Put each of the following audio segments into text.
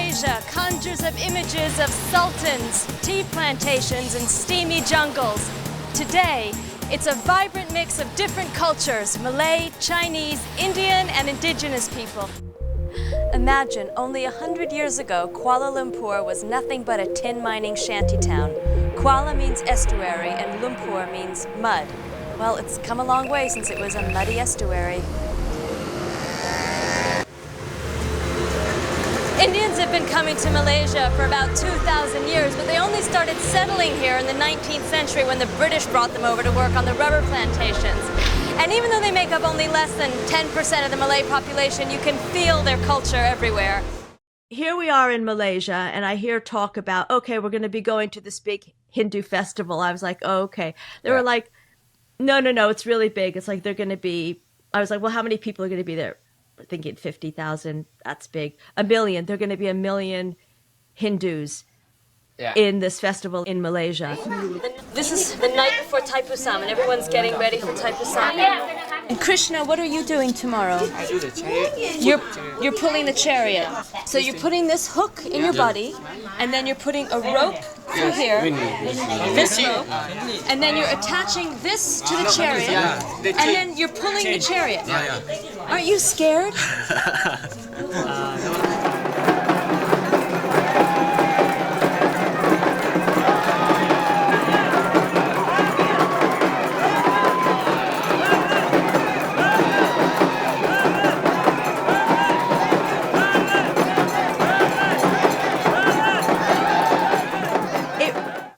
Malaysia conjures up images of sultans, tea plantations, and steamy jungles. Today, it's a vibrant mix of different cultures: Malay, Chinese, Indian, and indigenous people. Imagine, only 100 years ago, Kuala Lumpur was nothing but a tin mining shantytown. Kuala means estuary and Lumpur means mud. Well, it's come a long way since it was a muddy estuary. Indians have been coming to Malaysia for about 2,000 years, but they only started settling here in the 19th century when the British brought them over to work on the rubber plantations. And even though they make up only less than 10% of the Malay population, you can feel their culture everywhere. Here we are in Malaysia, and I hear talk about, okay, we're going to be going to this big Hindu festival. I was like, oh, okay. They were like, no, it's really big. It's like they're going to be, I was like, well, how many people are going to be there? We're thinking 50,000. That's big. 1 million. They're going to be 1 million Hindus in this festival in Malaysia. This is the night before Thaipusam, and everyone's getting ready for Thaipusam. And Krishna, what are you doing tomorrow? I do the chariot. You're pulling the chariot. So you're putting this hook in your body, and then you're putting a rope through here, this rope, and then you're attaching this to the chariot, and then you're pulling the chariot. Aren't you scared?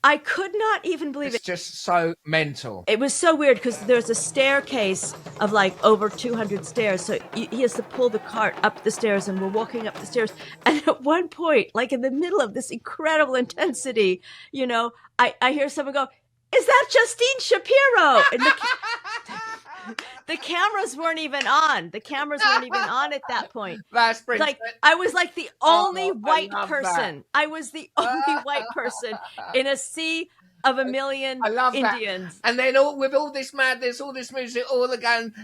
I could not even believe it. It's just so mental. It was so weird because there's a staircase of like over 200 stairs. So he has to pull the cart up the stairs, and we're walking up the stairs. And at one point, like in the middle of this incredible intensity, you know, I hear someone go, "Is that Justine Shapiro?" And the cameras weren't even on. The cameras weren't even on at that point. That's like I was like the only white person. I was the only white person in a sea of 1 million Indians. That. And then with all this madness, all this music, all the going,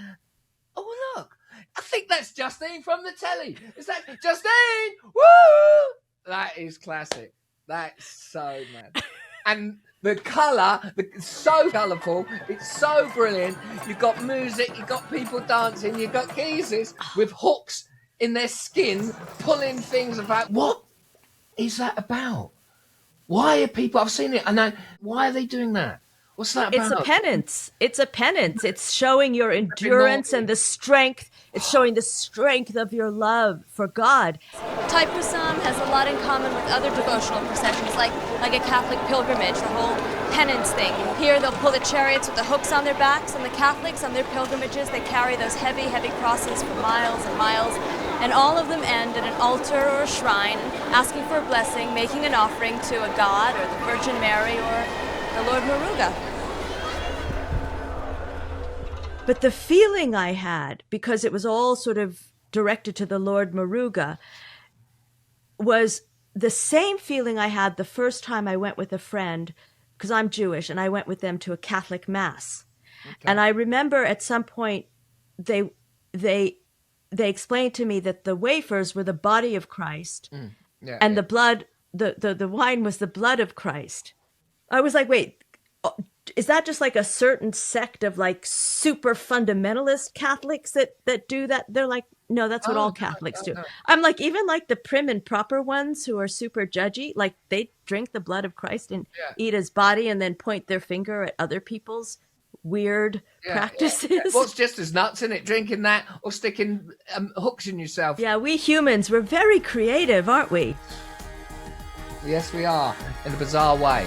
oh look, I think that's Justine from the telly. Is that Justine? Woo! That is classic. That's so mad. And the colour, it's so colourful, it's so brilliant. You've got music, you've got people dancing, you've got geezers with hooks in their skin pulling things about. What is that about? Why are people, I've seen it, and why are they doing that? What's that about? It's a penance. It's a penance. It's showing your endurance and the strength. It's showing the strength of your love for God. Thaipusam has a lot in common with other devotional processions, like a Catholic pilgrimage, the whole penance thing. Here they'll pull the chariots with the hooks on their backs, and the Catholics on their pilgrimages, they carry those heavy, heavy crosses for miles and miles. And all of them end at an altar or a shrine, asking for a blessing, making an offering to a god or the Virgin Mary or the Lord Muruga. But the feeling I had, because it was all sort of directed to the Lord Muruga, was the same feeling I had the first time I went with a friend, because I'm Jewish, and I went with them to a Catholic mass. Okay. And I remember at some point they explained to me that the wafers were the body of Christ, and the blood, the wine was the blood of Christ. I was like, wait, is that just like a certain sect of like super fundamentalist Catholics that do that? They're like, no, that's what all Catholics do. I'm like, even like the prim and proper ones who are super judgy, like they drink the blood of Christ and eat his body and then point their finger at other people's weird practices. Yeah. What's just as nuts, isn't it? Drinking that or sticking hooks in yourself. Yeah, we humans, we're very creative, aren't we? Yes, we are, in a bizarre way.